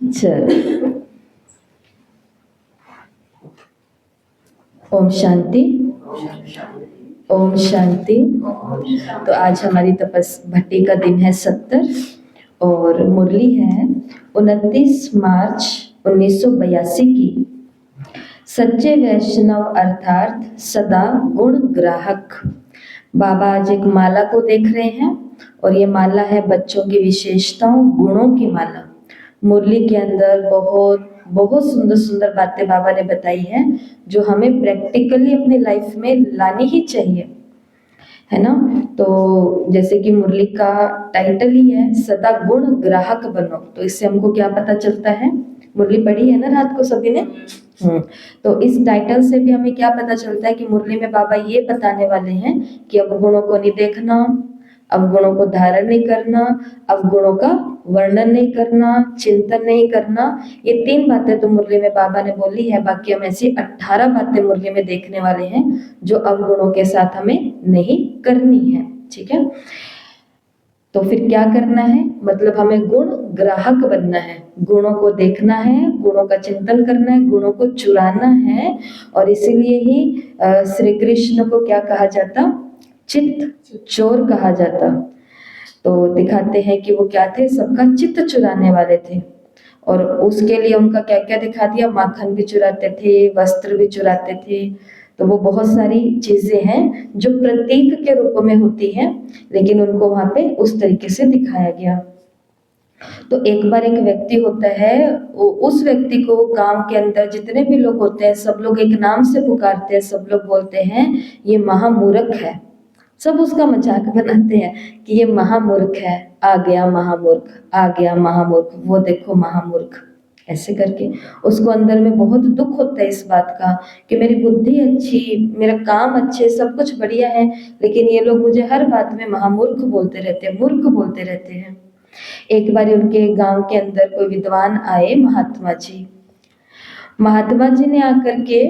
चल। ओम शांति। ओम शांति। तो आज हमारी तपस भट्टी का दिन है 70 और मुरली है 29 मार्च 1982 की। सच्चे वैष्णव अर्थात सदा गुण ग्राहक। बाबा आज एक माला को देख रहे हैं और ये माला है बच्चों की विशेषताओं गुणों की माला। मुरली के अंदर बहुत बहुत सुंदर सुंदर बातें बाबा ने बताई हैं जो हमें प्रैक्टिकली अपनी लाइफ में लानी ही चाहिए, है ना। तो जैसे कि मुरली का टाइटल ही है सदा गुण ग्राहक बनो, तो इससे हमको क्या पता चलता है, मुरली पढ़ी है ना रात को सभी ने। तो इस टाइटल से भी हमें क्या पता चलता है कि मुरली में बाबा ये बताने वाले हैं कि अब गुणों को नहीं देखना, अब गुणों को धारण नहीं करना, अब गुणों का वर्णन नहीं करना, चिंतन नहीं करना। ये 3 बातें तो मुरली में बाबा ने बोली है, बाकी हम ऐसी 18 बातें मुरली में देखने वाले हैं जो अवगुणों के साथ हमें नहीं करनी है, ठीक है। तो फिर क्या करना है, मतलब हमें गुण ग्राहक बनना है, गुणों को देखना है, गुणों का चिंतन करना है, गुणों को चुराना है। और इसीलिए ही श्री कृष्ण को क्या कहा जाता, चित्त चोर कहा जाता। तो दिखाते हैं कि वो क्या थे, सबका चित्त चुराने वाले थे। और उसके लिए उनका क्या क्या दिखा दिया, माखन भी चुराते थे, वस्त्र भी चुराते थे। तो वो बहुत सारी चीजें हैं जो प्रतीक के रूप में होती हैं, लेकिन उनको वहां पे उस तरीके से दिखाया गया। तो एक बार एक व्यक्ति होता है, उस व्यक्ति को गांव के अंदर जितने भी लोग होते हैं सब लोग एक नाम से पुकारते हैं, सब लोग बोलते हैं ये महामूर्ख है। सब उसका मजाक बनाते हैं कि ये महामूर्ख है, आ गया महामूर्ख, आ गया महामूर्ख, वो देखो महामूर्ख, ऐसे करके उसको अंदर में बहुत दुख होता है इस बात का कि मेरी बुद्धि अच्छी, मेरा काम अच्छे, सब कुछ बढ़िया है, लेकिन ये लोग मुझे हर बात में महामूर्ख बोलते रहते हैं, मूर्ख बोलते रहते हैं। एक बार उनके गांव के अंदर कोई विद्वान आए, महात्मा जी। महात्मा जी ने आकर के,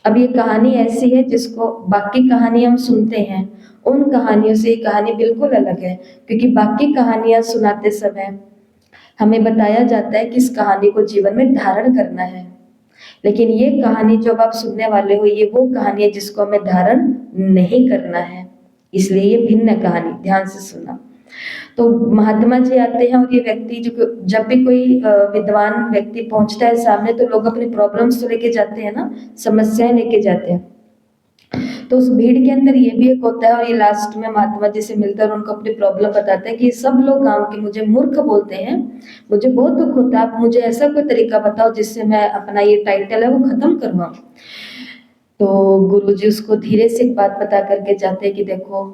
अब ये कहानी ऐसी है जिसको बाकी कहानी हम सुनते हैं, उन कहानियों से ये कहानी बिल्कुल अलग है, क्योंकि बाकी कहानियां सुनाते समय हमें बताया जाता है कि इस कहानी को जीवन में धारण करना है, लेकिन ये कहानी जो अब आप सुनने वाले हो ये वो कहानी है जिसको हमें धारण नहीं करना है, इसलिए ये भिन्न कहानी, ध्यान से सुना। तो महात्मा जी आते हैं और ये व्यक्ति जो, जब भी कोई विद्वान व्यक्ति पहुंचता है सामने तो लोग अपनी प्रॉब्लम्स तो लेके जाते हैं ना, समस्याएं लेके जाते हैं। तो उस भीड़ के अंदर ये भी एक होता है और ये लास्ट में महात्मा जी से मिलकर उनको अपनी प्रॉब्लम बताते हैं कि सब लोग गांव के मुझे मूर्ख बोलते हैं, मुझे बहुत दुख होता है, आप मुझे ऐसा कोई तरीका बताओ जिससे मैं अपना ये टाइटल है वो खत्म करवाऊं। तो गुरुजी उसको धीरे से एक बात बता करके जाते हैं कि देखो,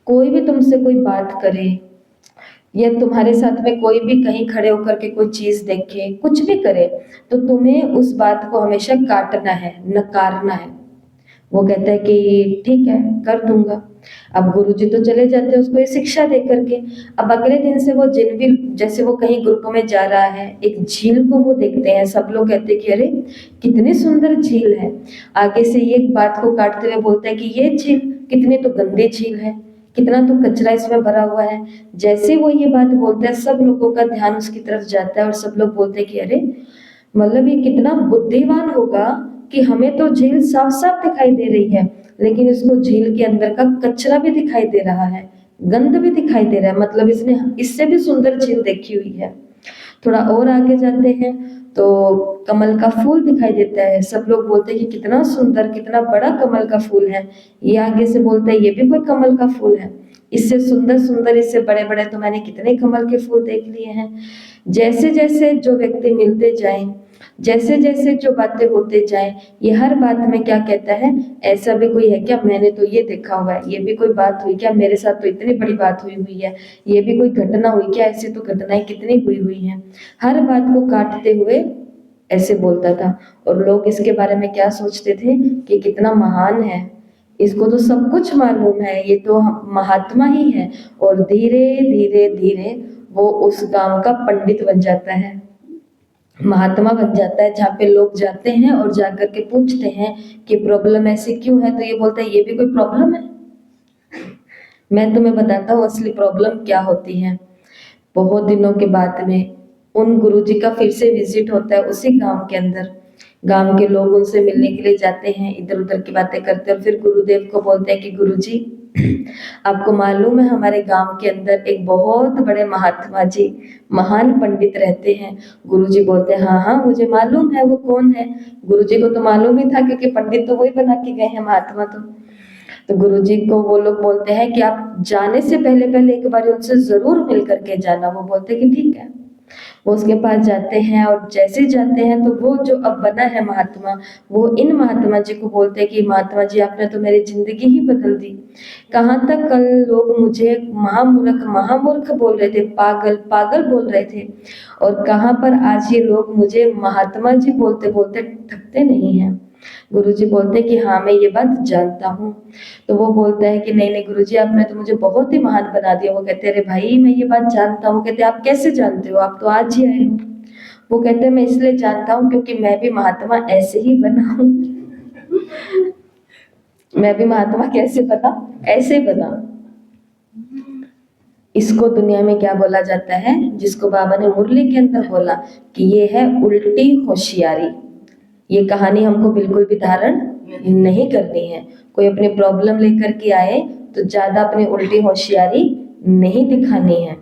कोई भी तुमसे कोई बात करे या तुम्हारे साथ में कोई भी कहीं खड़े होकर के कोई चीज देखे, कुछ भी करे, तो तुम्हें उस बात को हमेशा काटना है, नकारना है। वो कहता है कि ठीक है, कर दूंगा। अब गुरुजी तो चले जाते हैं उसको ये शिक्षा दे करके। अब अगले दिन से वो जिन भी, जैसे वो कहीं ग्रुप में जा रहा है, एक झील को वो देखते हैं, सब लोग कहते हैं कि अरे कितनी सुंदर झील है। आगे से ये बात को काटते हुए बोलता है कि ये झील कितनी तो गंदी झील है, कितना तो कचरा इसमें भरा हुआ है। जैसे वो ये बात बोलता है सब लोगों का ध्यान उसकी तरफ जाता है और सब लोग बोलते हैं कि अरे मतलब ये कितना बुद्धिमान होगा कि हमें तो झील साफ साफ दिखाई दे रही है, लेकिन इसको झील के अंदर का कचरा भी दिखाई दे रहा है, गंद भी दिखाई दे रहा है, मतलब इसने इससे भी सुंदर झील देखी हुई है। थोड़ा और आगे जाते हैं तो कमल का फूल दिखाई देता है, सब लोग बोलते हैं कि कितना सुंदर, कितना बड़ा कमल का फूल है। ये आगे से बोलते हैं ये भी कोई कमल का फूल है, इससे सुंदर सुंदर, इससे बड़े बड़े तो मैंने कितने कमल के फूल देख लिए हैं। जैसे जैसे जो व्यक्ति मिलते जाएं, जैसे जैसे जो बातें होते जाएं, ये हर बात में क्या कहता है, ऐसा भी कोई है क्या, मैंने तो ये देखा हुआ है, ये भी कोई बात हुई क्या, मेरे साथ तो इतनी बड़ी बात हुई हुई है, ये भी कोई घटना हुई क्या, ऐसी तो घटनाएं कितनी हुई हुई हैं। हर बात को काटते हुए ऐसे बोलता था और लोग इसके बारे में क्या सोचते थे कि कितना महान है, इसको तो सब कुछ मालूम है, ये तो महात्मा ही है। और धीरे धीरे धीरे वो उस गांव का पंडित बन जाता है, महात्मा बन जाता है, जहाँ पे लोग जाते हैं और जाकर के पूछते हैं कि प्रॉब्लम ऐसी क्यों है, तो ये बोलता है ये भी कोई प्रॉब्लम है, मैं तुम्हें बताता हूँ असली प्रॉब्लम क्या होती है। बहुत दिनों के बाद में उन गुरुजी का फिर से विजिट होता है उसी गांव के अंदर। गांव के लोग उनसे मिलने के लिए जाते हैं, इधर उधर की बातें करते हैं और फिर गुरुदेव को बोलते हैं कि गुरुजी आपको मालूम है हमारे गांव के अंदर एक बहुत बड़े महात्मा जी, महान पंडित रहते हैं। गुरुजी बोलते हैं हाँ हाँ मुझे मालूम है, वो कौन है? गुरुजी को तो मालूम ही था क्योंकि पंडित तो वही बना के गए हैं महात्मा तो गुरुजी को वो लोग बोलते हैं कि आप जाने से पहले पहले एक बार उनसे जरूर मिल करके जाना। वो बोलते हैं कि ठीक है। वो उसके पास जाते हैं और जैसे जाते हैं तो वो जो अब बना है महात्मा, वो इन महात्मा जी को बोलते हैं कि महात्मा जी आपने तो मेरी जिंदगी ही बदल दी। कहाँ तक कल लोग मुझे महामूर्ख महामूर्ख बोल रहे थे, पागल पागल बोल रहे थे, और कहाँ पर आज ये लोग मुझे महात्मा जी बोलते बोलते थकते नहीं हैं। गुरुजी बोलते हैं कि हाँ मैं ये बात जानता हूँ। तो वो बोलता है कि नहीं नहीं गुरुजी आपने तो मुझे बहुत ही महान बना दिया। वो कहते हैं अरे भाई मैं ये बात जानता हूँ। कहते आप कैसे जानते हो, आप तो आज ही आए हो। वो कहते हैं मैं इसलिए जानता हूँ क्योंकि मैं भी महात्मा ऐसे ही बना हूँ। मैं भी महात्मा कैसे बना, ऐसे बना। इसको दुनिया में क्या बोला जाता है, जिसको बाबा ने मुरली के अंदर बोला कि ये है उल्टी होशियारी। ये कहानी हमको बिल्कुल भी धारण नहीं करनी है। कोई अपनी प्रॉब्लम लेकर के आए तो ज्यादा अपनी उल्टी होशियारी नहीं दिखानी है।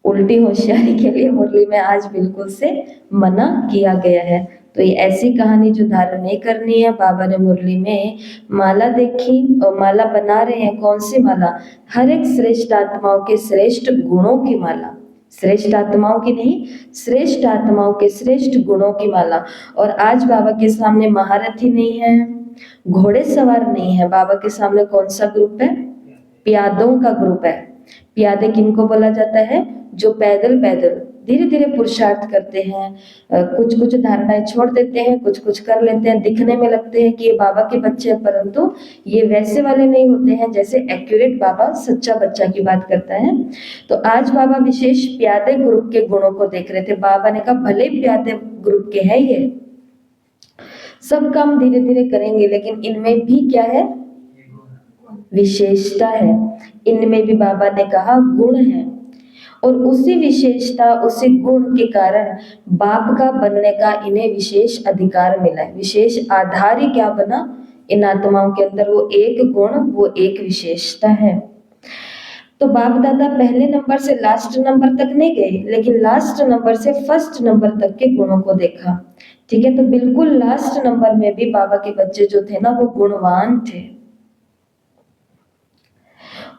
उल्टी होशियारी के लिए मुरली में आज बिल्कुल से मना किया गया है। तो ये ऐसी कहानी जो धारण नहीं करनी है। बाबा ने मुरली में माला देखी और माला बना रहे हैं। कौन सी माला? हर एक श्रेष्ठ आत्माओं के श्रेष्ठ गुणों की माला। श्रेष्ठ आत्माओं की नहीं, श्रेष्ठ आत्माओं के श्रेष्ठ गुणों की माला। और आज बाबा के सामने महारथी नहीं है, घोड़े सवार नहीं है। बाबा के सामने कौन सा ग्रुप है? प्यादों का ग्रुप है। प्यादे किनको बोला जाता है? जो पैदल पैदल धीरे धीरे पुरुषार्थ करते हैं, कुछ कुछ धारणाएं छोड़ देते हैं, कुछ कुछ कर लेते हैं, दिखने में लगते हैं कि ये बाबा के बच्चे हैं, परंतु ये वैसे वाले नहीं होते हैं जैसे एक्यूरेट बाबा सच्चा बच्चा की बात करता है। तो आज बाबा विशेष प्यादे ग्रुप के गुणों को देख रहे थे। बाबा ने कहा भले प्यादे ग्रुप के हैं ये, सब काम धीरे धीरे करेंगे, लेकिन इनमें भी क्या है? विशेषता है। इनमें भी बाबा ने कहा गुण है, और उसी विशेषता उसी गुण के कारण बाप का बनने का इन्हें विशेष अधिकार मिला है। विशेष आधार ही क्या बना इन आत्माओं के अंदर? वो एक गुण, वो एक विशेषता है। तो बाप दादा पहले नंबर से लास्ट नंबर तक नहीं गए, लेकिन लास्ट नंबर से फर्स्ट नंबर तक के गुणों को देखा। ठीक है, तो बिल्कुल लास्ट नंबर में भी बाबा के बच्चे जो थे ना, वो गुणवान थे।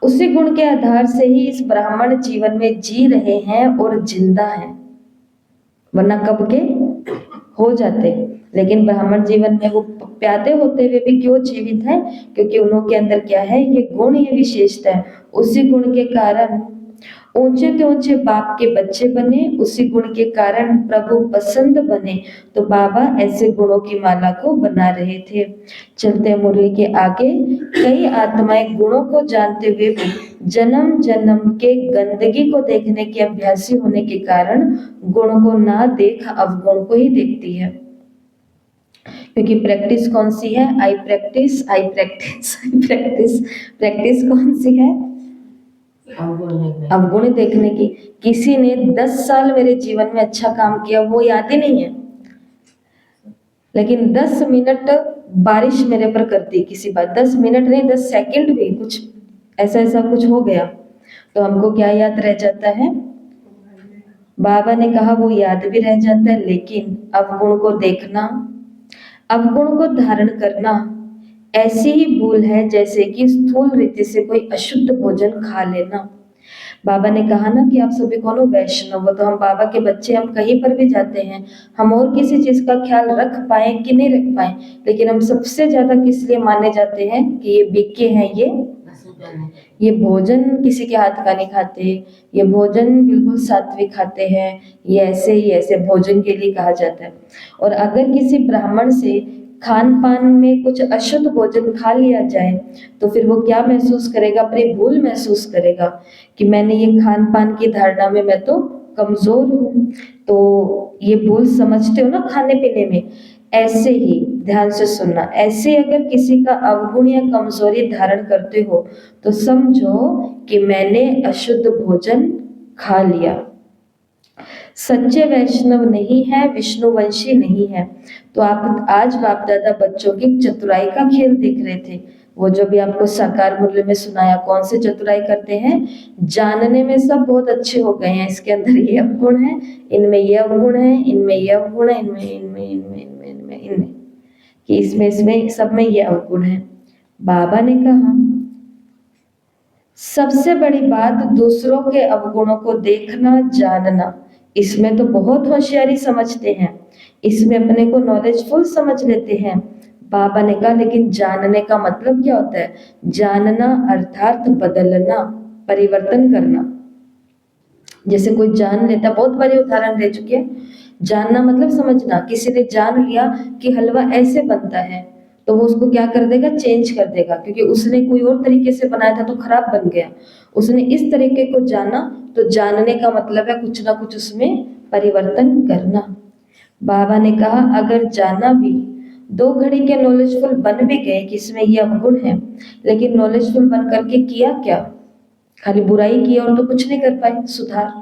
उसी गुण के आधार से ही इस ब्राह्मण जीवन में जी रहे हैं और जिंदा हैं, वरना कब के हो जाते। लेकिन ब्राह्मण जीवन में वो प्यादे होते हुए भी क्यों जीवित हैं? क्योंकि उन्हों के अंदर क्या है? ये गुण, ये विशेषता है। उसी गुण के कारण ऊंचे से ऊंचे बाप के बच्चे बने, उसी गुण के कारण प्रभु पसंद बने। तो बाबा ऐसे गुणों की माला को बना रहे थे। चलते मुरली के आगे, कई आत्माएं गुणों को जानते हुए भी जन्म जन्म के गंदगी को देखने के अभ्यासी होने के कारण गुण को ना देख अवगुण को ही देखती है। क्योंकि प्रैक्टिस कौन सी है? आई प्रैक्टिस, आई प्रैक्टिस, आई प्रैक्टिस। प्रैक्टिस कौन सी है? अवगुण देखने की। किसी ने 10 साल मेरे जीवन में अच्छा काम किया, वो याद ही नहीं है, लेकिन 10 मिनट बारिश मेरे पर कर दी किसी बात, 10 मिनट नहीं 10 सेकंड भी कुछ ऐसा ऐसा कुछ हो गया, तो हमको क्या याद रह जाता है? बाबा ने कहा वो याद भी रह जाता है, लेकिन अवगुण को देखना, अवगुण को धारण करना ऐसी ही भूल है जैसे कि स्थूल रीति से कोई अशुद्ध भोजन खा लेना। बाबा ने कहा ना कि आप सभी कौन हो? वैष्णव हो। तो हम बाबा के बच्चे, हम कहीं पर भी जाते हैं, हम और किसी चीज का ख्याल रख पाए कि नहीं रख पाए, लेकिन हम सबसे ज्यादा किस लिए माने जाते हैं कि ये बीके हैं, ये भोजन किसी के हाथ का नहीं खाते, ये भोजन बिल्कुल सात्विक खाते हैं, ये ऐसे ही ऐसे भोजन के लिए कहा जाता है। और अगर किसी ब्राह्मण से खान पान में कुछ अशुद्ध भोजन खा लिया जाए तो फिर वो क्या महसूस करेगा? अपनी भूल महसूस करेगा कि मैंने ये खान पान की धारणा में मैं तो कमजोर हूँ। तो ये भूल समझते हो ना खाने पीने में। ऐसे ही ध्यान से सुनना, ऐसे अगर किसी का अवगुण या कमजोरी धारण करते हो तो समझो कि मैंने अशुद्ध भोजन खा लिया। सच्चे वैष्णव नहीं है, विष्णुवंशी नहीं है। तो आप आज बाप दादा बच्चों की चतुराई का खेल देख रहे थे। वो जो भी आपको साकार मूल्य में सुनाया, कौन से चतुराई करते हैं, जानने में सब बहुत अच्छे हो गए हैं, इसके अंदर ये अवगुण है, इनमें ये अवगुण है, इनमें ये अवगुण है, इनमें इनमें इनमें इनमें इनमें इनमें कि इसमें सब में ये अवगुण है। बाबा ने कहा सबसे बड़ी बात दूसरों के अवगुणों को देखना, जानना। इसमें तो बहुत होशियारी समझते हैं, इसमें अपने को नॉलेजफुल समझ लेते हैं। बाबा ने कहा लेकिन जानने का मतलब क्या होता है? जानना अर्थात बदलना, परिवर्तन करना। जैसे कोई जान लेता, बहुत बड़े उदाहरण दे चुके हैं। जानना मतलब समझना, किसी ने जान लिया कि हलवा ऐसे बनता है, तो वो उसको क्या कर देगा, चेंज कर देगा, क्योंकि उसने कोई और तरीके से बनाया था तो खराब बन गया। उसने इस तरीके को जाना, तो जानने का मतलब है कुछ ना कुछ उसमें परिवर्तन करना। बाबा ने कहा अगर जाना भी, 2 घड़ी के नॉलेजफुल बन भी गए कि इसमें ये अवगुण है, लेकिन नॉलेजफुल बन करके किया क्या? खाली बुराई की और तो कुछ नहीं कर पाए सुधार,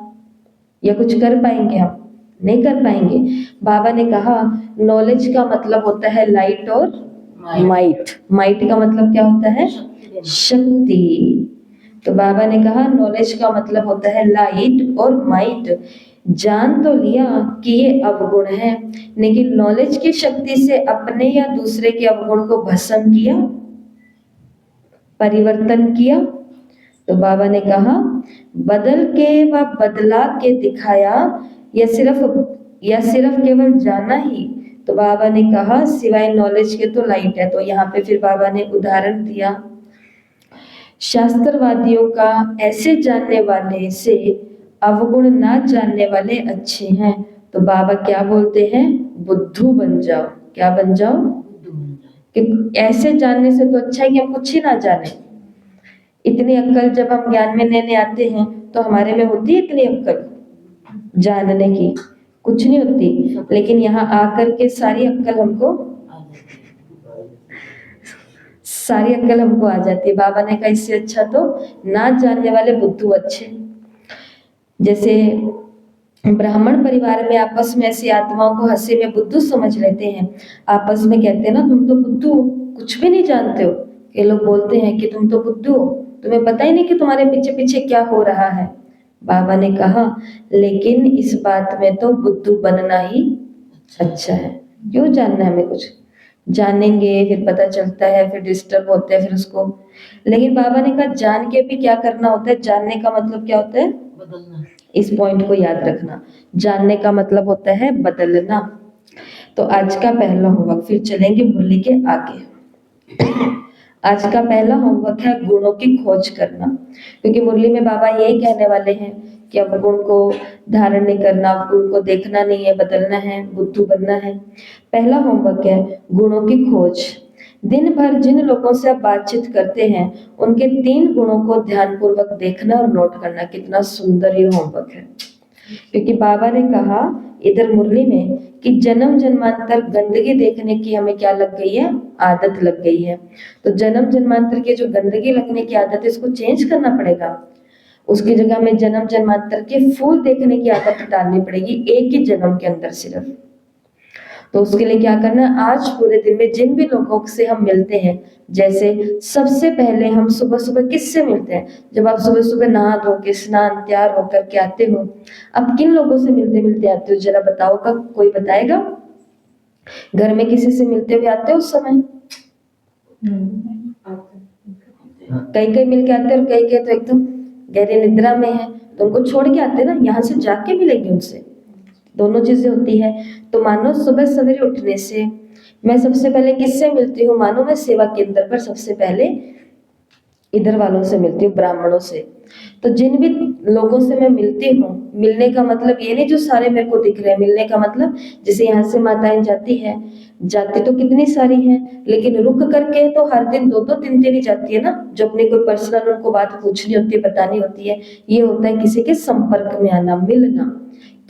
या कुछ कर पाएंगे हम? नहीं कर पाएंगे। बाबा ने कहा नॉलेज का मतलब होता है लाइट और माइट। माइट का मतलब क्या होता है? शक्ति। तो बाबा ने कहा नॉलेज का मतलब होता है लाइट और माइट। जान तो लिया कि ये अवगुण है, लेकिन नॉलेज की शक्ति से अपने या दूसरे के अवगुण को भस्म किया, परिवर्तन किया। तो बाबा ने कहा बदल के व बदला के दिखाया, या सिर्फ केवल जाना ही। तो बाबा ने कहा सिवाय नॉलेज के तो लाइट है। तो यहाँ पे फिर बाबा ने उदाहरण दिया, शास्त्रवादियों का ऐसे जानने वाले से अवगुण ना जानने वाले अच्छे हैं। तो बाबा क्या बोलते हैं? बुद्धू बन जाओ। क्या बन जाओ? कि ऐसे जानने से तो अच्छा है कि हम कुछ ही ना जाने। इतनी अक्ल जब हम ज्ञान में लेने आते हैं तो हमारे में होती है इतनी अक्ल जानने की? कुछ नहीं होती। लेकिन यहाँ आकर के सारी अक्ल हमको आ जाती है। बाबा ने कहा इससे अच्छा तो ना जानने वाले बुद्धू अच्छे। जैसे ब्राह्मण परिवार में आपस में ऐसी आत्माओं को हंसी में बुद्धू समझ लेते हैं। आपस में कहते हैं ना तुम तो बुद्धू हो, कुछ भी नहीं जानते हो। ये लोग बोलते हैं कि तुम तो बुद्धू हो, तुम्हें पता ही नहीं कि तुम्हारे पीछे पीछे क्या हो रहा है। बाबा ने कहा लेकिन इस बात में तो बुद्धू बनना ही अच्छा है। क्यों जानना है? हमें कुछ जानेंगे फिर पता चलता है, फिर डिस्टर्ब होते हैं, फिर उसको। लेकिन बाबा ने कहा जान के भी क्या करना होता है? जानने का मतलब क्या होता है? बदलना। इस पॉइंट को याद रखना, जानने का मतलब होता है बदलना। तो आज का पहला होमवर्क, फिर चलेंगे मुरली के आगे। आज का पहला होमवर्क है गुणों की खोज करना, क्योंकि मुरली में बाबा यही कहने वाले हैं कि अब गुण को धारण नहीं करना, गुण को देखना नहीं है, बदलना है, बुद्धू बनना है। पहला होमवर्क है गुणों की खोज। दिन भर जिन लोगों से आप बातचीत करते हैं उनके 3 गुणों को ध्यानपूर्वक देखना और नोट करना। कितना सुंदर ये होमवर्क है, क्योंकि बाबा ने कहा इधर मुरली में कि जन्म जन्मांतर गंदगी देखने की हमें क्या लग गई है? आदत लग गई है। तो जन्म जन्मांतर की जो गंदगी लगने की आदत है इसको चेंज करना पड़ेगा। उसकी जगह में जन्म जन्मांतर के फूल देखने की आदत डालनी पड़ेगी, एक ही जन्म के अंदर सिर्फ। तो उसके लिए क्या करना है? आज पूरे दिन में जिन भी लोगों से हम मिलते हैं, जैसे सबसे पहले हम सुबह सुबह किससे मिलते हैं? जब आप सुबह सुबह नहा धो के स्नान तैयार होकर के आते हो, अब किन लोगों से मिलते मिलते आते हो? जरा बताओ, का कोई बताएगा? घर में किसी से मिलते हुए आते हो उस समय? कई कई मिल के आते हैं और कई कई तो एकदम गहरी निद्रा में है, तो उनको छोड़ के आते हैं ना, यहाँ से जाके मिलेंगे उनसे। दोनों चीजें होती है। तो मानो सुबह सवेरे उठने से मैं सबसे पहले किससे मिलती हूँ? मानो मैं सेवा केंद्र पर सबसे पहले इधर वालों से मिलती हूँ, ब्राह्मणों से। तो जिन भी लोगों से मैं मिलती हूँ, मिलने का मतलब ये नहीं जो सारे मेरे को दिख रहे हैं, मिलने का मतलब जैसे यहाँ से माताएं जाती तो कितनी सारी हैं, लेकिन रुक करके तो हर दिन 2-2 3-3 ही जाती है ना, जो अपनी कोई पर्सनल उनको बात पूछनी होती है, बतानी होती है। ये होता है किसी के संपर्क में आना, मिलना,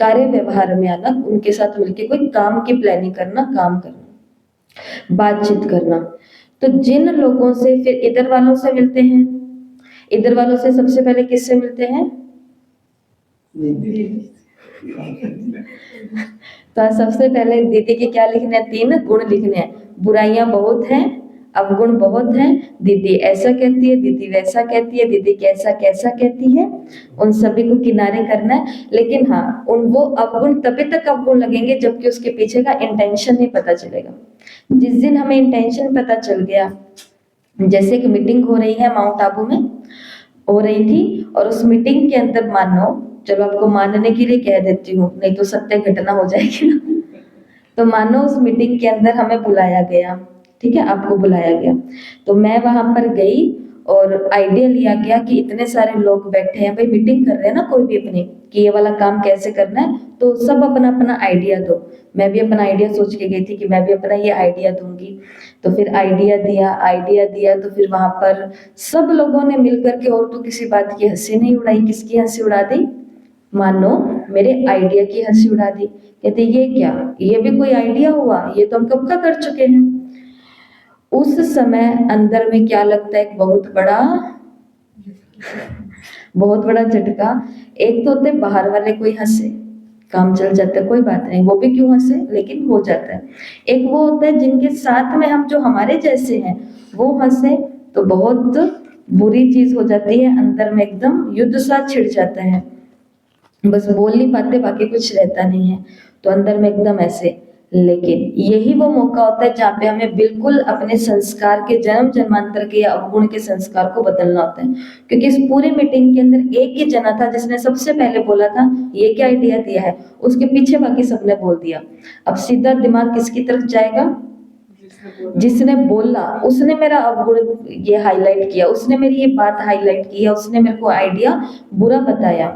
कार्य व्यवहार में आना, उनके साथ मिलके कोई काम की प्लानिंग करना, काम करना, बातचीत करना। तो जिन लोगों से फिर इधर वालों से मिलते हैं, इधर वालों से सबसे पहले किससे मिलते हैं? तो सबसे पहले दीदी के क्या लिखने हैं, 3 गुण लिखने हैं। बुराइयां बहुत हैं, अवगुण बहुत हैं, दीदी ऐसा कहती है, दीदी वैसा कहती है, दीदी कैसा कैसा कहती है, उन सभी को किनारे करना है। लेकिन हाँ, उन वो अवगुण तभी तक अवगुण लगेंगे जबकि उसके पीछे का इंटेंशन नहीं पता चलेगा। जिस दिन हमें इंटेंशन पता चल गया, जैसे एक मीटिंग हो रही है माउंट आबू में, हो रही थी, और उस मीटिंग के अंदर मानो, चलो आपको मानने के लिए कह देती हूँ, नहीं तो सत्य घटना हो जाएगी ना। तो मानो उस मीटिंग के अंदर हमें बुलाया गया, ठीक है, आपको बुलाया गया, तो मैं वहां पर गई और आइडिया लिया गया कि इतने सारे लोग बैठे हैं, भाई मीटिंग कर रहे हैं ना कोई भी अपनी, कि ये वाला काम कैसे करना है, तो सब अपना अपना आइडिया दो। मैं भी अपना आइडिया सोच के गई थी कि मैं भी अपना ये आइडिया दूंगी। तो फिर आइडिया दिया तो फिर वहां पर सब लोगों ने मिलकर के, और तो किसी बात की हंसी नहीं उड़ाई। किसकी हंसी उड़ा दी? मानो मेरे आइडिया की हंसी उड़ा दी। कहते ये क्या, ये भी कोई आइडिया हुआ, ये तो हम कब का कर चुके हैं। उस समय अंदर में क्या लगता है, एक बहुत बड़ा झटका। एक तो होते बाहर वाले कोई हंसे, काम चल जाता है, कोई बात नहीं, वो भी क्यों हंसे, लेकिन हो जाता है। एक वो होता है जिनके साथ में हम जो हमारे जैसे हैं वो हंसे, तो बहुत बुरी चीज हो जाती है, अंदर में एकदम युद्ध सा छिड़ जाता है, बस बोल नहीं पाते, बाकी कुछ रहता नहीं है, तो अंदर में एकदम ऐसे। लेकिन यही वो मौका होता है जहाँ पे हमें बिल्कुल अपने संस्कार के, जन्म जन्मांतर के या अवगुण के संस्कार को बदलना होता है। क्योंकि इस पूरी मीटिंग के अंदर एक ही जना था जिसने सबसे पहले बोला था ये क्या आइडिया दिया है, उसके पीछे बाकी सबने बोल दिया। अब सीधा दिमाग किसकी तरफ जाएगा? जिसने बोला, उसने मेरा अवगुण ये हाईलाइट किया, उसने मेरी ये बात हाईलाइट की, या उसने मेरे को आइडिया बुरा बताया।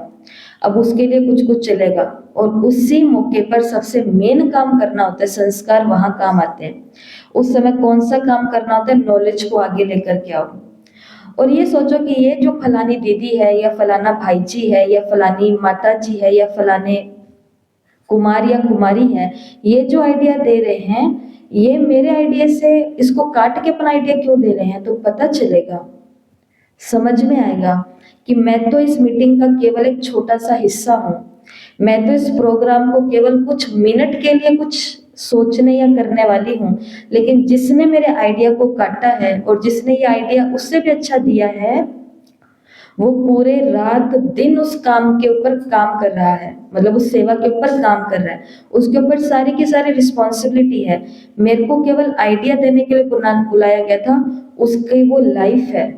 अब उसके लिए कुछ कुछ चलेगा, और उसी मौके पर सबसे मेन काम करना होता है, संस्कार वहां काम आते हैं। उस समय कौन सा काम करना होता है? नॉलेज को आगे लेकर के आओ। और ये सोचो कि ये जो फलानी दीदी है, या फलाना भाई जी है, या फलानी माता जी है, या फलाने कुमार या कुमारी है, ये जो आइडिया दे रहे हैं, ये मेरे आइडिया से इसको काट के अपना आइडिया क्यों दे रहे हैं, तो पता चलेगा, समझ में आएगा कि मैं तो इस मीटिंग का केवल एक छोटा सा हिस्सा हूँ। मैं तो इस प्रोग्राम को केवल कुछ मिनट के लिए कुछ सोचने या करने वाली हूँ, लेकिन जिसने मेरे आइडिया को काटा है और जिसने ये आइडिया उससे भी अच्छा दिया है, वो पूरे रात दिन उस काम के ऊपर काम कर रहा है, मतलब उस सेवा के ऊपर काम कर रहा है, उसके ऊपर सारी की सारी रिस्पॉन्सिबिलिटी है। मेरे को केवल आइडिया देने के लिए बुलाया गया था, उसकी वो लाइफ है।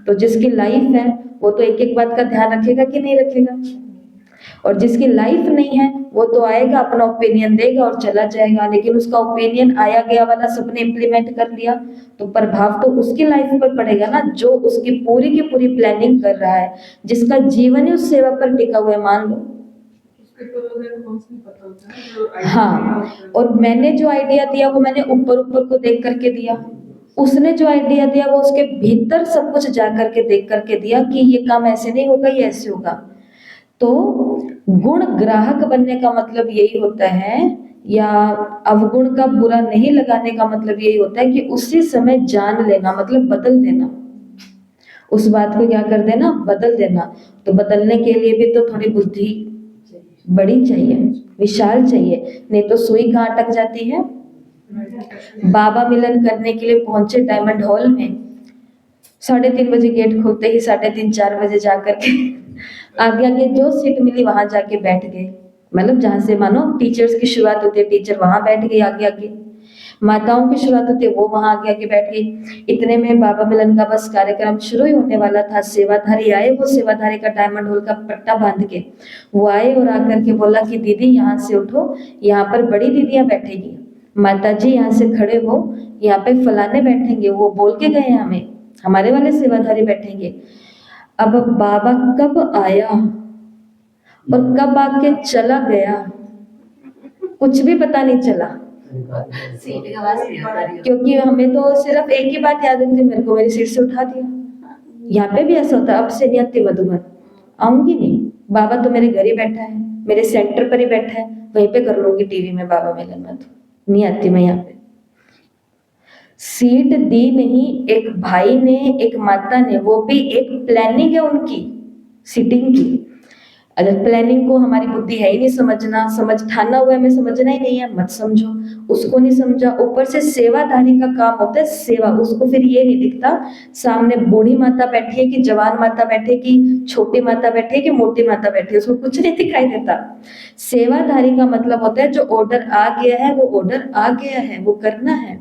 तो जिसकी लाइफ है वो तो एक एक बात का ध्यान रखेगा कि नहीं रखेगा, और जिसकी लाइफ नहीं है वो तो आएगा, अपना ओपिनियन देगा और चला जाएगा। लेकिन उसका ओपिनियन आया गया वाला सबने इम्प्लीमेंट कर लिया, तो प्रभाव तो उसकी लाइफ पर पड़ेगा ना, जो उसकी पूरी की पूरी प्लानिंग कर रहा है, जिसका जीवन ही उस सेवा पर टिका हुआ है, मान लो। हाँ, और मैंने जो आइडिया दिया वो मैंने ऊपर ऊपर को देख करके दिया, उसने जो आइडिया दिया वो उसके भीतर सब कुछ जा करके देख करके दिया कि ये काम ऐसे नहीं होगा, ये ऐसे होगा। तो गुण ग्राहक बनने का मतलब यही होता है, या अवगुण का बुरा नहीं लगाने का मतलब यही होता है कि उसी समय जान लेना, मतलब बदल देना, उस बात को क्या कर देना, बदल देना। तो बदलने के लिए भी तो थोड़ी बुद्धि बड़ी चाहिए, विशाल चाहिए, नहीं तो सुई कहाँ अटक जाती है। बाबा मिलन करने के लिए पहुंचे डायमंड हॉल में, 3:30 बजे गेट खुलते ही 3:30-4 बजे जाकर के आगे आगे जो सीट मिली वहां जाके बैठ गए, मतलब जहां से मानो टीचर्स की शुरुआत होती है, टीचर वहां बैठ गई आगे आगे, माताओं की शुरुआत होती है वो वहां आगे आगे बैठ गई। इतने में बाबा मिलन का बस कार्यक्रम शुरू ही होने वाला था। सेवाधारी आए, वो सेवाधारी का डायमंड हॉल का पट्टा बांध के वो आए और आकर के बोला कि दीदी यहाँ से उठो, यहाँ पर बड़ी दीदियां बैठेगी, माता जी यहाँ से खड़े हो, यहाँ पे फलाने बैठेंगे, वो बोल के गए हमें, हमारे वाले सेवाधारी बैठेंगे। अब बाबा कब आया और कब आके चला गया कुछ भी पता नहीं चला, क्योंकि हमें तो सिर्फ एक ही बात याद रखती, मेरे को मेरी सीट से उठा दिया। यहाँ पे भी ऐसा होता है, अब से नहीं आती मधुबन, आऊंगी नहीं, बाबा तो मेरे घर ही बैठा है, मेरे सेंटर पर ही बैठा है, वहीं पे कर लूंगी टीवी में बाबा मिलन में, तो नहीं आती मैं यहाँ पे। सीट दी नहीं एक भाई ने, एक माता ने, वो भी एक प्लानिंग है उनकी सीटिंग की। अगर प्लानिंग को हमारी बुद्धि है ही नहीं समझना, समझ ठाना हुआ है, हमें समझना ही नहीं है, मत समझो। उसको नहीं समझा, ऊपर से सेवाधारी का काम होता है सेवा, उसको फिर ये नहीं दिखता सामने बूढ़ी माता बैठी है कि जवान माता बैठी है कि छोटी माता बैठी है कि मोटी माता बैठी है, उसको कुछ नहीं दिखाई देता। सेवाधारी का मतलब होता है जो ऑर्डर आ गया है वो ऑर्डर आ गया है, वो करना है।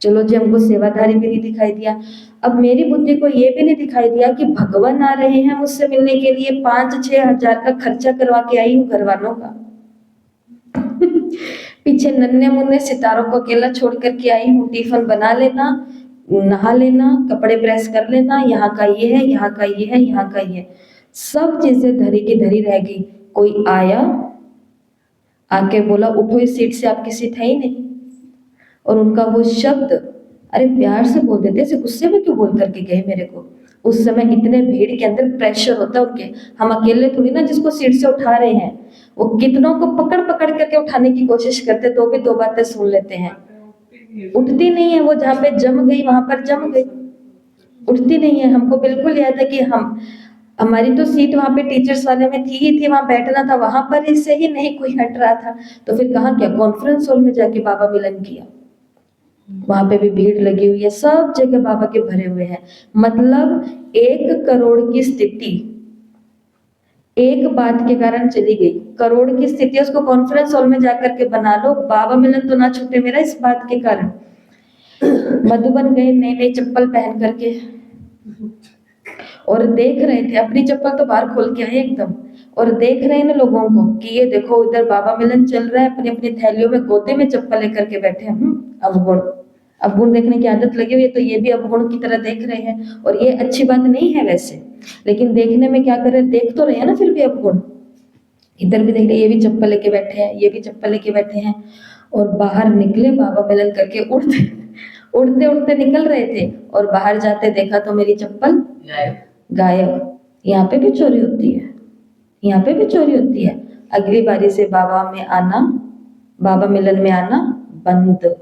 चलो जी, हमको सेवाधारी भी नहीं दिखाई दिया। अब मेरी बुद्धि को ये भी नहीं दिखाई दिया कि भगवान आ रहे हैं मुझसे मिलने के लिए, 5-6 हजार का खर्चा करवा के आई हूँ घर वालों का पीछे नन्हे मुन्ने सितारों को अकेला छोड़ करके आई हूँ। टिफिन बना लेना, नहा लेना, कपड़े प्रेस कर लेना, यहाँ का ये है, यहाँ का ये है, यहाँ का ये, सब चीजें धरी की धरी रह गई। कोई आया, आके बोला उठो इस सीट से, आपकी सीट है ही नहीं। और उनका वो शब्द, अरे प्यार से बोल देते, ऐसे गुस्से में क्यों बोल करके गए मेरे को। उस समय इतने भीड़ के अंदर प्रेशर होता है उनके, हम अकेले थोड़ी ना जिसको सीट से उठा रहे हैं, वो कितनों को पकड़ पकड़ करके उठाने की कोशिश करते, तो भी 2 बातें सुन लेते हैं। उठती नहीं है वो, जहाँ पे जम गई वहां पर जम गई, उठती नहीं है। हमको बिल्कुल याद है कि हमारी तो सीट वहां पे टीचर्स वाले में थी ही थी, वहां बैठना था, वहां पर से ही नहीं कोई हट रहा था। तो फिर कहा क्या, कॉन्फ्रेंस हॉल में जाके बाबा मिलन किया, वहां पे भी भीड़ लगी हुई है, सब जगह बाबा के भरे हुए हैं। मतलब 1 करोड़ की स्थिति एक बात के कारण चली गई। करोड़ की स्थिति उसको कॉन्फ्रेंस हॉल में जाकर के बना लो, बाबा मिलन तो ना छूटे मेरा इस बात के कारण। मधुबन गए नई नई चप्पल पहन करके, और देख रहे थे, अपनी चप्पल तो बाहर खोल के आए एकदम, और देख रहे हैं ना लोगों को कि ये देखो इधर बाबा मिलन चल रहा है, अपनी अपनी थैलियों में गोते में चप्पल लेकर के बैठे हैं। अवगुण देखने की आदत लगी हुई है, तो ये भी अवगुण की तरह देख रहे हैं, और ये अच्छी बात नहीं है वैसे, लेकिन देखने में क्या कर रहे, देख तो रहे हैं ना फिर भी अवगुण। इधर भी देख रहे, ये भी चप्पल लेके बैठे हैं, ये भी चप्पल लेके बैठे हैं, और बाहर निकले बाबा मिलन करके, उड़ते उड़ते उड़ते निकल रहे थे, और बाहर जाते देखा तो मेरी चप्पल गायब। यहाँ पे भी चोरी होती है, यहाँ पे भी चोरी होती है। अगली बारी से बाबा मिलन में आना बंद।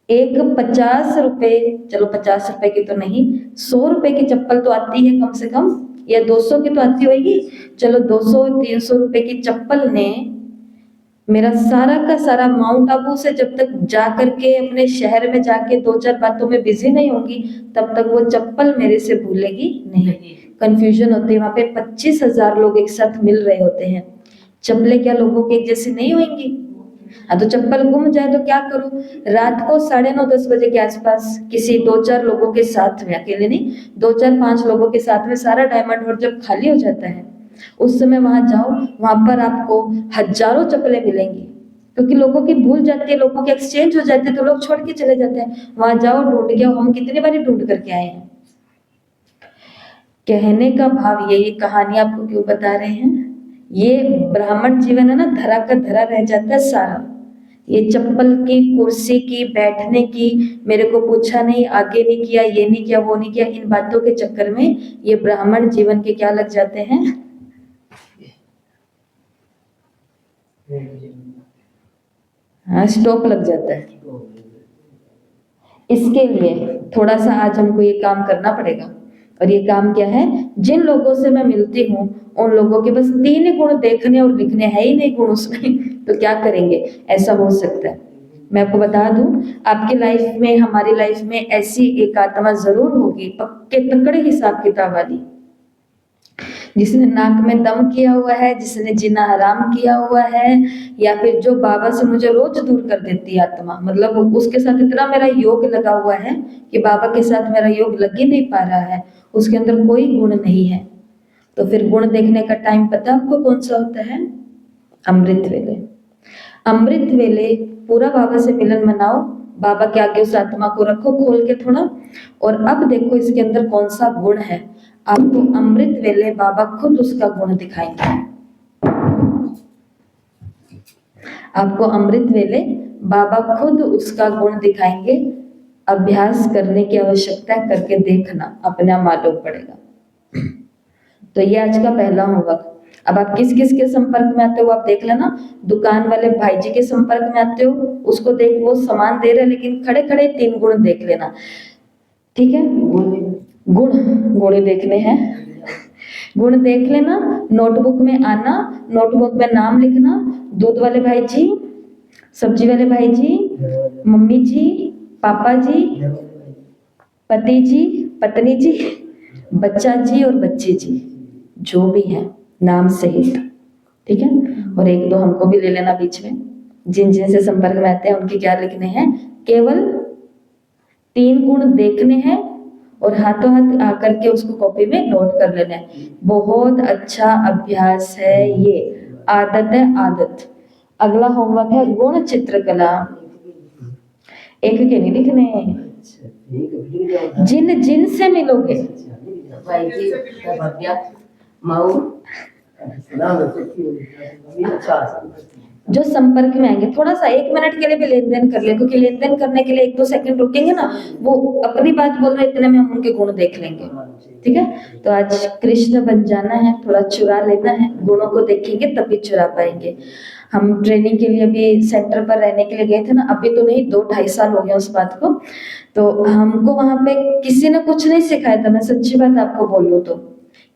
एक 50 रुपए, चलो 50 रुपए की तो नहीं, 100 रुपए की चप्पल तो आती है कम से कम, या 200 की तो आती होगी। चलो 200-300 रुपए की चप्पल ने मेरा सारा का सारा माउंट आबू से जब तक जा करके अपने शहर में जाके 2-4 बातों में बिजी नहीं होंगी, तब तक वो चप्पल मेरे से भूलेगी नहीं। कंफ्यूजन होती है वहां पे, 25,000 लोग एक साथ मिल रहे होते हैं, चप्पलें क्या लोगों के एक जैसी नहीं होंगी। हाँ, तो चप्पल गुम जाए तो क्या करूं। रात को 9:30-10 बजे के आसपास किसी 2-4 लोगों के साथ में, अकेले नहीं, 2-4-5 लोगों के साथ में सारा डायमंड हॉर्स जब खाली हो जाता है, उस समय वहां जाओ, वहां पर आपको हजारों चप्पलें मिलेंगी, क्योंकि लोगों की भूल जाती है, लोगों के एक्सचेंज हो जाते हैं, तो लोग छोड़ के चले जाते हैं। वहां जाओ, ढूंढ के, हम कितनी बारी ढूंढ करके आए हैं। कहने का भाव ये कहानी आपको क्यों बता रहे हैं, ये ब्राह्मण जीवन है ना, धरा का धरा रह जाता है सारा। ये चप्पल की, कुर्सी की, बैठने की, मेरे को पूछा नहीं, आगे नहीं किया, ये नहीं किया, वो नहीं किया, इन बातों के चक्कर में ये ब्राह्मण जीवन के क्या लग जाते हैं, हाँ, स्टॉप लग जाता है। इसके लिए थोड़ा सा आज हमको ये काम करना पड़ेगा, और ये काम क्या है, जिन लोगों से मैं मिलती हूँ उन लोगों के बस 3 गुण देखने और लिखने, है ही नहीं गुण उसमें, तो क्या करेंगे। ऐसा हो सकता है, मैं आपको बता दूं, आपकी लाइफ में, हमारी लाइफ में ऐसी एक आत्मा जरूर होगी, पक्के तकड़े हिसाब किताब वाली, जिसने नाक में दम किया हुआ है, जिसने जीना हराम किया हुआ है, या फिर जो बाबा से मुझे रोज दूर कर देती है आत्मा, मतलब उसके साथ इतना मेरा योग लगा हुआ है कि बाबा के साथ मेरा योग लग ही नहीं पा रहा है, उसके अंदर कोई गुण नहीं है। तो फिर गुण देखने का टाइम पता आपको कौन सा होता है, अमृत वेले। अमृत वेले पूरा बाबा से मिलन मनाओ, बाबा के आगे उस आत्मा को रखो खोल के थोड़ा, और अब देखो इसके अंदर कौन सा गुण है। आपको अमृत वेले बाबा खुद उसका गुण दिखाएंगे, आपको अमृत वेले बाबा खुद उसका गुण दिखाएंगे। अभ्यास करने की आवश्यकता है, करके देखना, अपना मालूम पड़ेगा। तो ये आज का पहला होमवर्क। अब आप किस किस के संपर्क में आते हो आप देख लेना। दुकान वाले भाई जी के संपर्क में आते हो, उसको देख, वो सामान दे रहे, लेकिन खड़े खड़े 3 गुण देख लेना, ठीक है। गुण देखने हैं, गुण देख लेना, नोटबुक में आना, नोटबुक में नाम लिखना, दूध वाले भाई जी, सब्जी वाले भाई जी, मम्मी जी, पापा जी, पति जी, पत्नी जी, बच्चा जी और बच्ची जी, जो भी है नाम सहित, ठीक है। और एक दो हमको भी ले लेना बीच में, जिन जिन से संपर्क में आते हैं उनके क्या लिखने हैं। केवल 3 गुण देखने हैं और हाथों हाथ आकर के उसको कॉपी में नोट कर लेना है। बहुत अच्छा अभ्यास है ये, आदत है आदत। अगला होमवर्क है गुण चित्रकला। एक के नहीं लिखने हैं, जिन जिन से मिलोगे जो संपर्क में आएंगे, थोड़ा सा 1 मिनट के लिए भी लेन देन कर ले, क्योंकि लेन देन करने के लिए 1-2 सेकंड रुकेंगे ना, वो अपनी बात बोल रहे इतने में हम उनके गुण देख लेंगे, ठीक है। तो आज कृष्ण बन जाना है, थोड़ा चुरा लेना है, गुणों को देखेंगे तभी चुरा पाएंगे। हम ट्रेनिंग के लिए अभी सेंटर पर रहने के लिए गए थे ना, अभी तो नहीं, 2-2.5 साल हो गया उस बात को। तो हमको वहां पे किसी ने कुछ नहीं सिखाया था, मैं सच्ची बात आपको बोलूं तो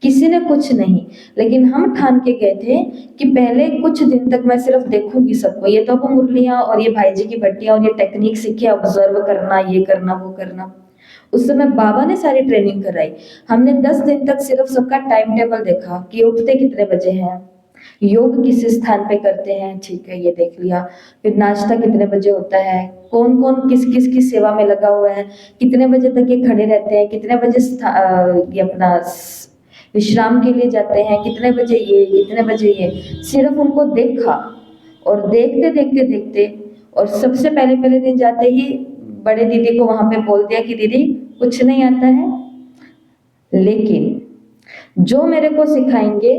किसी ने कुछ नहीं, लेकिन हम ठान के गए थे कि पहले कुछ दिन तक मैं सिर्फ देखूंगी सबको, ये तो अब मुरलियां और ये भाई जी की भट्टियां और ये टेक्निक सीखी, ऑब्जर्व करना, ये करना वो करना। उस समय बाबा ने सारी ट्रेनिंग कराई, हमने 10 दिन तक सिर्फ सबका टाइम टेबल देखा कि उठते कितने बजे हैं, योग किस स्थान पे करते हैं, ठीक है ये देख लिया, फिर नाश्ता कितने बजे होता है, कौन कौन किस किस की सेवा में लगा हुआ है, कितने बजे तक ये खड़े रहते हैं, कितने बजे ये अपना विश्राम के लिए जाते हैं, कितने बजे ये, कितने बजे ये, सिर्फ उनको देखा। और देखते देखते देखते, और सबसे पहले पहले दिन जाते ही बड़े दीदी को वहां पे बोल दिया कि दीदी कुछ नहीं आता है, लेकिन जो मेरे को सिखाएंगे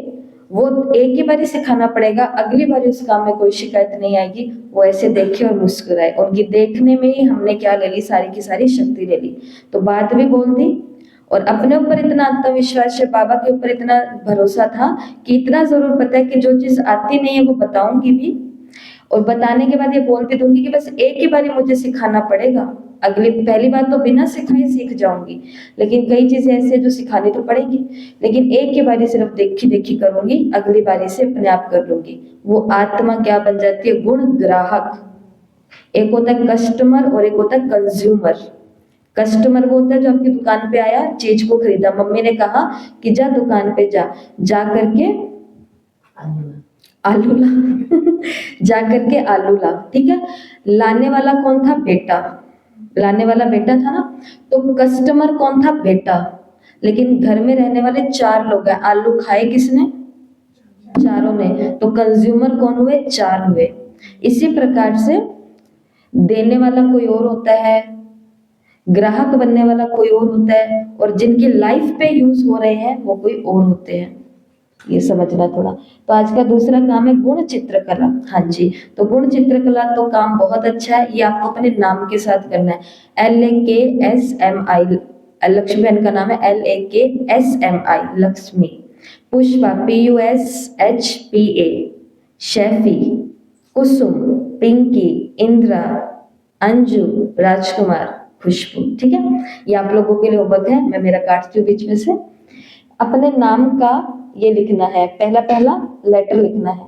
वो एक ही बार ही सिखाना पड़ेगा, अगली बार उस काम में कोई शिकायत नहीं आएगी। वो ऐसे देखे और मुस्कुराए, उनकी देखने में ही हमने क्या ले ली, सारी की सारी शक्ति ले ली। तो बात भी बोल दी, और अपने ऊपर इतना आत्मविश्वास है, बाबा के ऊपर इतना भरोसा था कि इतना जरूर पता है कि जो चीज आती नहीं है वो बताऊंगी भी, और बताने के बाद ये बोल भी दूंगी कि बस एक ही बार मुझे सिखाना पड़ेगा, अगली पहली बार तो बिना सिखाए सीख जाऊंगी, लेकिन कई चीजें ऐसी है जो सिखानी तो पड़ेगी, लेकिन एक ही बारी सिर्फ देखी देखी करूंगी, अगली बारी से अपने आप कर लूंगी। वो आत्मा क्या बन जाती है, गुण ग्राहक। एक होता है कस्टमर और एक होता है कंज्यूमर। कस्टमर वो होता है जो आपकी दुकान पे आया, चीज को खरीदा, मम्मी ने कहा कि जा दुकान पे जा करके आलू ला जा करके आलू ला, ठीक है। लाने वाला कौन था, बेटा, लाने वाला बेटा था ना, तो कस्टमर कौन था, बेटा। लेकिन घर में रहने वाले 4 लोग हैं, आलू खाए किसने, चारों ने, तो कंज्यूमर कौन हुए, 4 हुए। इसी प्रकार से देने वाला कोई और होता है, ग्राहक बनने वाला कोई और होता है, और जिनकी लाइफ पे यूज हो रहे हैं वो कोई और होते हैं, ये समझना थोड़ा। तो आज का दूसरा काम है गुण चित्रकला। हाँ जी, तो गुण चित्रकला तो काम बहुत अच्छा है, ये आपको अपने नाम के साथ करना है। LAKSMI, लक्ष्मी बहन का नाम है LAKSMI, Lakshmi. Pushpa PUSHPA, Chaffee, कुसुम, पिंकी, इंद्रा, अंजू, राजकुमार, खुशबू, ठीक है। ये आप लोगों के लिए होमवर्क है, मैं मेरा काटती हूँ बीच में से। अपने नाम का ये लिखना है, पहला पहला लेटर लिखना है,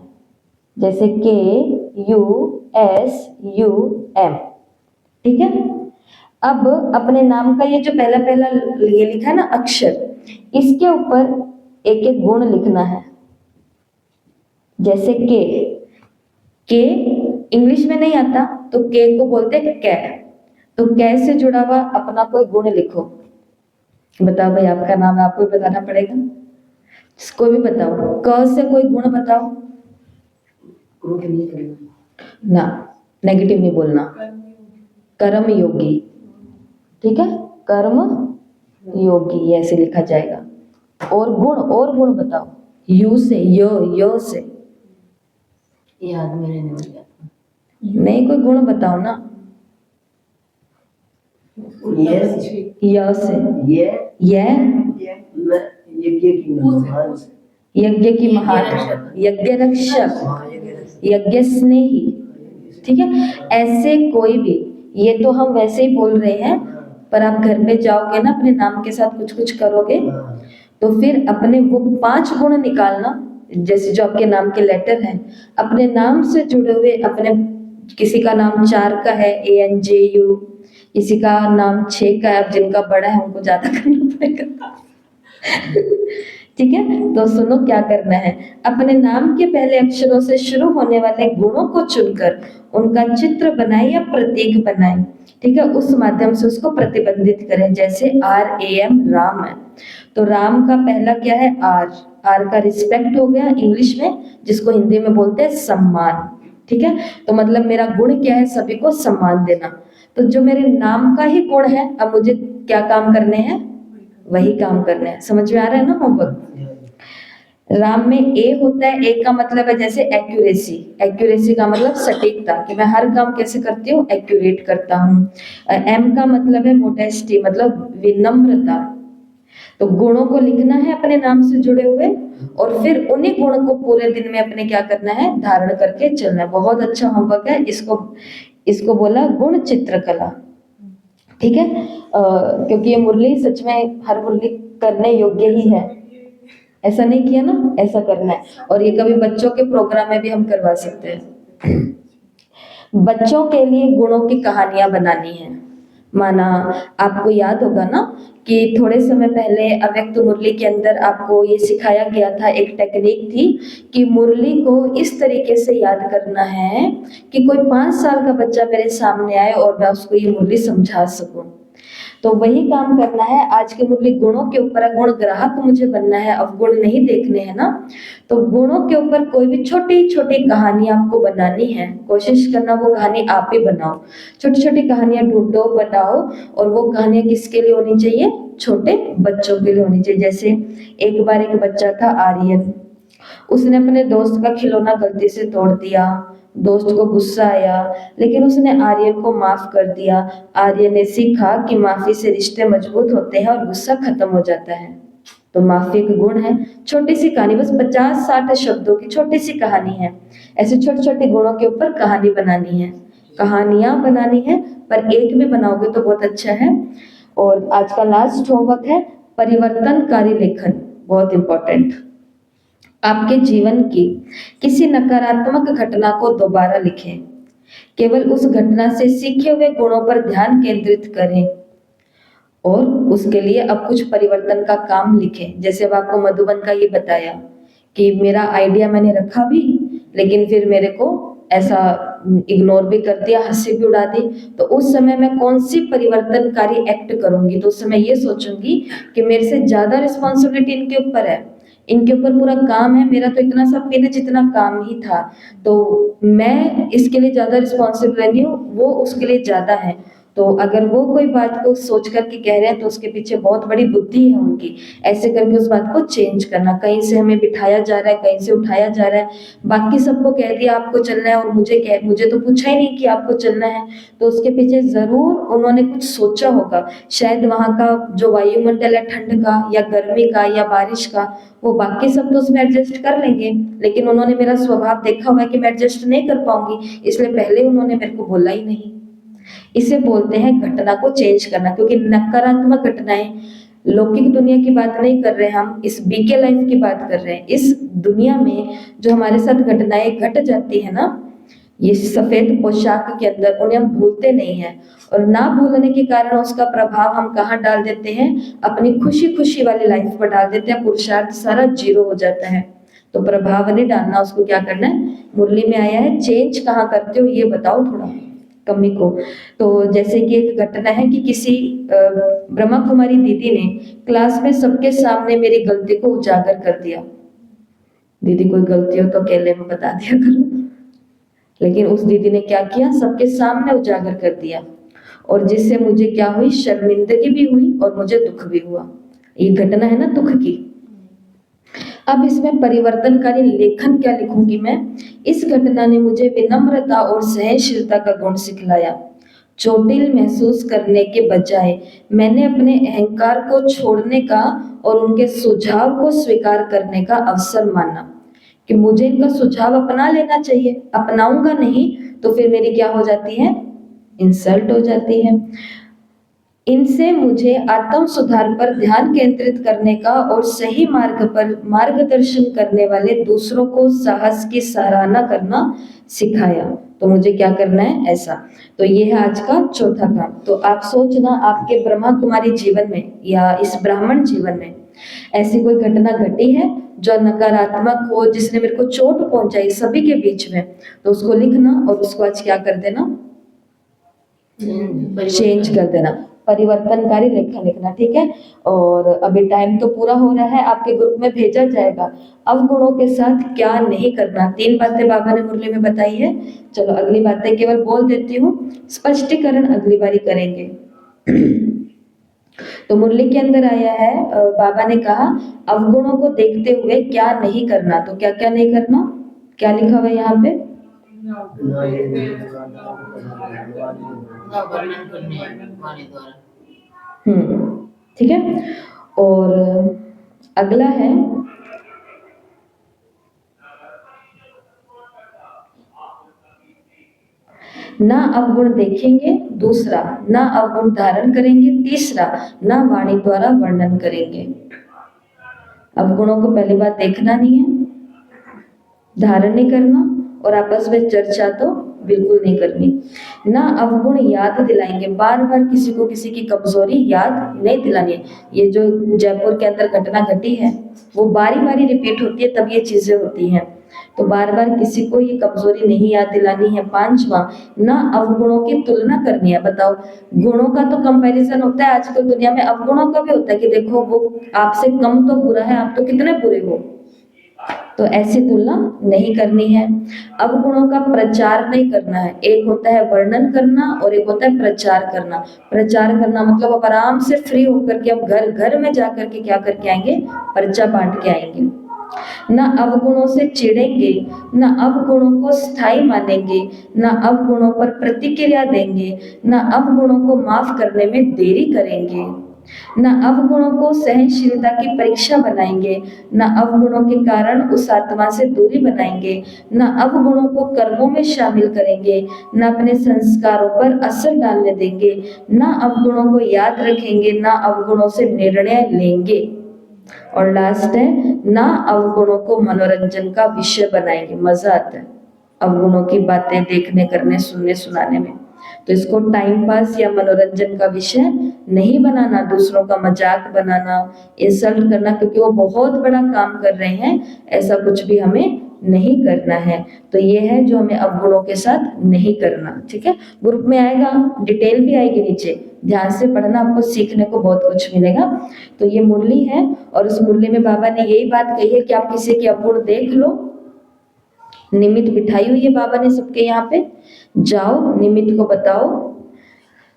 जैसे KUSUM, ठीक है। अब अपने नाम का ये जो पहला पहला ये लिखा है ना अक्षर, इसके ऊपर एक एक गुण लिखना है, जैसे के इंग्लिश में नहीं आता तो के को बोलते हैं कै, तो कै से जुड़ा हुआ अपना कोई गुण लिखो। बताओ भाई, आपका नाम है, आपको बताना पड़ेगा, इसको भी बताओ। क से कोई गुण बताओ ना, नेगेटिव नहीं बोलना। कर्म योगी, ठीक है, कर्म योगी ऐसे लिखा जाएगा। और गुण बताओ, यू से, यो से, याद मेरे नहीं, नहीं कोई गुण बताओ ना। य से, यज्ञ की महान, यज्ञ रक्षक, यज्ञ स्नेही, ठीक है। ऐसे कोई भी, ये तो हम वैसे ही बोल रहे हैं, पर आप घर पे जाओगे ना, अपने नाम के साथ कुछ कुछ करोगे तो फिर अपने वो 5 गुण निकालना, जैसे जो आपके नाम के लेटर हैं, अपने नाम से जुड़े हुए अपने, किसी का नाम 4 का है, ANJU, किसी का नाम 6 का है, अब जिनका बड़ा है उनको ज्यादा करना पड़ेगा। ठीक है, तो सुनो क्या करना है। अपने नाम के पहले अक्षरों से शुरू होने वाले गुणों को चुनकर उनका चित्र बनाए या प्रतीक बनाए। ठीक है, उस माध्यम से उसको प्रतिबंधित करें। जैसे RAM, राम है, तो राम का पहला क्या है, आर का रिस्पेक्ट हो गया इंग्लिश में, जिसको हिंदी में बोलते हैं सम्मान। ठीक है, तो मतलब मेरा गुण क्या है, सभी को सम्मान देना। तो जो मेरे नाम का ही गुण है, अब मुझे क्या काम करने हैं, वही काम करने हैं। समझ में आ रहा है ना होमवर्क? राम में ए होता है, ए का मतलब है जैसे एक्यूरेसी, एक्यूरेसी का मतलब सटीकता, कि मैं हर काम कैसे करती हूँ, एक्यूरेट करता हूँ। एम का मतलब है मोडेस्टी, मतलब विनम्रता। तो गुणों को लिखना है अपने नाम से जुड़े हुए, और फिर उन्हीं गुणों को पूरे दिन में अपने क्या करना है, धारण करके चलना है। बहुत अच्छा होमवर्क है, इसको बोला गुण चित्रकला। ठीक है, क्योंकि ये मुरली सच में हर मुरली करने योग्य ही है। ऐसा नहीं किया ना, ऐसा करना है। और ये कभी बच्चों के प्रोग्राम में भी हम करवा सकते हैं। बच्चों के लिए गुणों की कहानियां बनानी है। माना आपको याद होगा ना कि थोड़े समय पहले अव्यक्त मुरली के अंदर आपको ये सिखाया गया था, एक टेक्निक थी कि मुरली को इस तरीके से याद करना है कि कोई 5 साल का बच्चा मेरे सामने आए और मैं उसको ये मुरली समझा सकूं। तो वही काम करना है। आज की मुरली गुणों के ऊपर है, गुण ग्राहक मुझे बनना है, अब गुण नहीं देखने हैं ना। तो गुणों के ऊपर कोई भी छोटी छोटी कहानी आपको बनानी है, कोशिश करना वो कहानी आप ही बनाओ। छोटी छोटी कहानियां ढूंढो, बनाओ, और वो कहानियां किसके लिए होनी चाहिए, छोटे बच्चों के लिए होनी चाहिए। जैसे एक बार एक बच्चा था आर्यन, उसने अपने दोस्त का खिलौना गलती से तोड़ दिया। दोस्त को गुस्सा आया, लेकिन उसने आर्यन को माफ कर दिया। आर्यन ने सीखा कि माफी से रिश्ते मजबूत होते हैं और गुस्सा खत्म हो जाता है। तो माफी एक गुण है। छोटी सी कहानी, बस 50-60 शब्दों की छोटी सी कहानी है। ऐसे छोटे छोटे गुणों के ऊपर कहानी बनानी है, कहानियां बनानी है, पर एक भी बनाओगे तो बहुत अच्छा है। और आज का लास्ट होमवर्क है परिवर्तनकारी लेखन, बहुत इंपॉर्टेंट। आपके जीवन की किसी नकारात्मक घटना को दोबारा लिखें। केवल उस घटना से सीखे हुए गुणों पर ध्यान केंद्रित करें और उसके लिए अब कुछ परिवर्तन का काम लिखें। जैसे अब आपको मधुबन का ये बताया कि मेरा आइडिया मैंने रखा भी, लेकिन फिर मेरे को ऐसा इग्नोर भी कर दिया, हंसी भी उड़ा दी। तो उस समय मैं कौन सी परिवर्तनकारी एक्ट करूंगी, तो उस समय ये सोचूंगी कि मेरे से ज्यादा रिस्पॉन्सिबिलिटी इनके ऊपर है, इनके ऊपर पूरा काम है, मेरा तो इतना सा पेन जितना काम ही था, तो मैं इसके लिए ज्यादा रिस्पॉन्सिबल नहीं हूँ, वो उसके लिए ज्यादा है। तो अगर वो कोई बात को सोच करके कह रहे हैं तो उसके पीछे बहुत बड़ी बुद्धि है उनकी। ऐसे करके उस बात को चेंज करना। कहीं से हमें बिठाया जा रहा है, कहीं से उठाया जा रहा है, बाकी सबको कह दिया आपको चलना है और मुझे तो पूछा ही नहीं कि आपको चलना है। तो उसके पीछे जरूर उन्होंने कुछ सोचा होगा। शायद वहां का जो वायुमंडल है, ठंड का या गर्मी का या बारिश का, वो बाकी सब तो उसमें एडजस्ट कर लेंगे, लेकिन उन्होंने मेरा स्वभाव देखा हुआ है कि मैं एडजस्ट नहीं कर पाऊंगी, इसलिए पहले उन्होंने मेरे को बोला ही नहीं। इसे बोलते हैं घटना को चेंज करना। क्योंकि नकारात्मक घटनाएं, लौकिक दुनिया की बात नहीं कर रहे हम, इस बीके लाइफ की बात कर रहे हैं। इस दुनिया में जो हमारे साथ घटनाएं घट जाती है ना, ये सफेद पोशाक के अंदर, उन्हें हम भूलते नहीं हैं। और ना भूलने के कारण उसका प्रभाव हम कहाँ डाल देते हैं, अपनी खुशी खुशी वाली लाइफ पर डाल देते हैं, पुरुषार्थ सारा जीरो हो जाता है। तो प्रभाव नहीं डालना, उसको क्या करना है, मुरली में आया है चेंज कहाँ करते हो ये बताओ थोड़ा कमी को। तो जैसे कि एक घटना है कि किसी ब्रह्मा कुमारी दीदी ने क्लास में सबके सामने मेरी गलती को उजागर कर दिया। दीदी कोई गलती हो तो अकेले में बता दिया करो, लेकिन उस दीदी ने क्या किया, सबके सामने उजागर कर दिया, और जिससे मुझे क्या हुई, शर्मिंदगी भी हुई और मुझे दुख भी हुआ। ये घटना है ना दुख की। अब इसमें परिवर्तनकारी लेखन क्या लिखूंगी मैं। इस घटना ने मुझे विनम्रता और सहनशीलता का गुण सिखलाया। चोटिल महसूस करने के बजाय मैंने अपने अहंकार को छोड़ने का और उनके सुझाव को स्वीकार करने का अवसर माना कि मुझे इनका सुझाव अपना लेना चाहिए। अपनाऊंगा नहीं तो फिर मेरी क्या हो जाती है, इंसल्ट हो जाती है। इनसे मुझे आत्म सुधार पर ध्यान केंद्रित करने का और सही मार्ग पर मार्गदर्शन करने वाले दूसरों को साहस की सराहना करना सिखाया। तो मुझे क्या करना है ऐसा। तो ये है आज का चौथा काम। तो आप सोचना आपके ब्रह्मा कुमारी जीवन में या इस ब्राह्मण जीवन में ऐसी कोई घटना घटी है जो नकारात्मक हो, जिसने मेरे को चोट पहुंचाई सभी के बीच में, तो उसको लिखना और उसको आज क्या कर देना, चेंज कर देना, परिवर्तनकारी लेखा लिखना, ठीक है। और अभी टाइम तो पूरा हो रहा है, आपके ग्रुप में भेजा जाएगा अवगुणों के साथ क्या नहीं करना। 3 बातें बाबा ने मुरली में बताई है। चलो अगली बातें केवल बोल देती हूँ, स्पष्टीकरण अगली बारी करेंगे। तो मुरली के अंदर आया है, बाबा ने कहा अवगुणों को देखते हुए क्या नहीं करना। तो क्या क्या नहीं करना, क्या लिखा हुआ है यहाँ पे, ना वर्णन करने वाले द्वारा। ठीक है। और अगला है ना अवगुण देखेंगे, दूसरा ना अवगुण धारण करेंगे, तीसरा ना वाणी द्वारा वर्णन करेंगे। अवगुणों को पहली बात देखना नहीं है, धारण नहीं करना, और आपस में चर्चा तो बिल्कुल नहीं करनी। ना अवगुण याद दिलाएंगे, बार बार किसी को किसी की कमजोरी याद नहीं दिलानी है। ये जो जयपुर के अंदर घटना घटी है वो बारी बारी रिपीट होती है, तब ये चीजें होती हैं। तो बार बार किसी को ये कमजोरी नहीं याद दिलानी है। 5वां, ना अवगुणों की तुलना करनी है। बताओ, गुणों का तो कंपैरिजन होता है आजकल दुनिया में, अवगुणों का भी होता है कि देखो वो आपसे कम तो बुरा है, आप तो कितने बुरे हो। तो ऐसी तुलना नहीं करनी है। अवगुणों का प्रचार नहीं करना है। एक होता है वर्णन करना और एक होता है प्रचार करना। प्रचार करना मतलब अब आराम से फ्री होकर के हम घर घर में जाकर के क्या करके आएंगे, पर्चा बांट के आएंगे। न अवगुणों से चिढ़ेंगे, न अवगुणों को स्थायी मानेंगे, न अवगुणों पर प्रतिक्रिया देंगे, न अवगुणों को माफ करने में देरी करेंगे, न अवगुणों को सहनशीलता की परीक्षा बनाएंगे, न अवगुणों के कारण उस आत्मा से दूरी बनाएंगे, न अवगुणों को कर्मों में शामिल करेंगे, न अपने संस्कारों पर असर डालने देंगे, न अवगुणों को याद रखेंगे, न अवगुणों से निर्णय लेंगे। और लास्ट है, ना अवगुणों को मनोरंजन का विषय बनाएंगे। मजा आता है अवगुणों की बातें देखने, करने, सुनने, सुनाने में। तो इसको टाइम पास या मनोरंजन का विषय नहीं बनाना, दूसरों का मजाक बनाना, इंसल्ट करना, क्योंकि वो बहुत बड़ा काम कर रहे हैं, ऐसा कुछ भी हमें नहीं करना है। तो ये है जो हमें अवगुणों के साथ नहीं करना, ठीक है। ग्रुप में आएगा, डिटेल भी आएगी नीचे, ध्यान से पढ़ना, आपको सीखने को बहुत कुछ मिलेगा। तो ये मुरली है और उस मुरली में बाबा ने यही बात कही है कि आप किसी के अवगुण देख लो, निमित्त बिठाई हुई है बाबा ने सबके यहाँ पे, जाओ निमित्त को बताओ।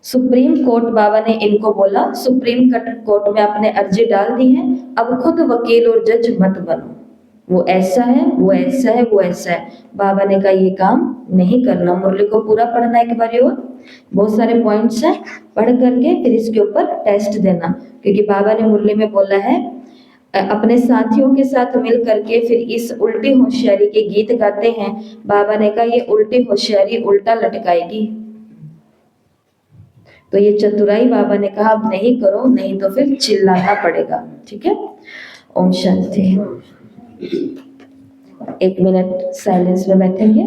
सुप्रीम कोर्ट बाबा ने इनको बोला, सुप्रीम कोर्ट में आपने अर्जी डाल दी है, अब खुद वकील और जज मत बनो, वो ऐसा है, वो ऐसा है, वो ऐसा है। बाबा ने कहा ये काम नहीं करना। मुरली को पूरा पढ़ना एक बार और, बहुत सारे पॉइंट्स हैं, पढ़ करके फिर इसके ऊपर टेस्ट देना, क्योंकि बाबा ने मुरली में बोला है अपने साथियों के साथ मिल करके फिर इस उल्टी होशियारी के गीत गाते हैं। बाबा ने कहा ये उल्टी होशियारी उल्टा लटकाएगी। तो ये चतुराई बाबा ने कहा अब नहीं करो, नहीं तो फिर चिल्लाना पड़ेगा, ठीक है। ओम शांति। 1 मिनट साइलेंस में बैठेंगे।